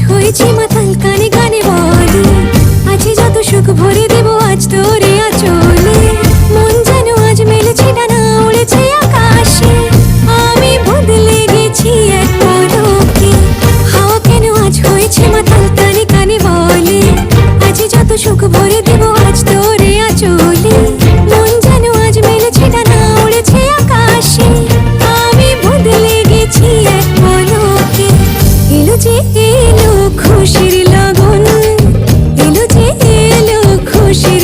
হয়েছি মাতাল কানে গানে বলে আছে যত সুখ ভরে দেব আজ তোরে আঁচলে মন যেন আজ মেলেছে ডানা উড়েছে আকাশে আমি বদলে গেছি এক পলকে হাওয়া কেন আজ হয়েছে মাতাল কানে কানে বলে আছে যত সুখ ভরে দেব আজ তোরে আঁচলে মন যেন আজ মেলেছে ডানা উড়েছে আকাশে আমি বদলে গেছি এক পলকে এলো যে এলো খুশির লগন এলো যে এলো খুশির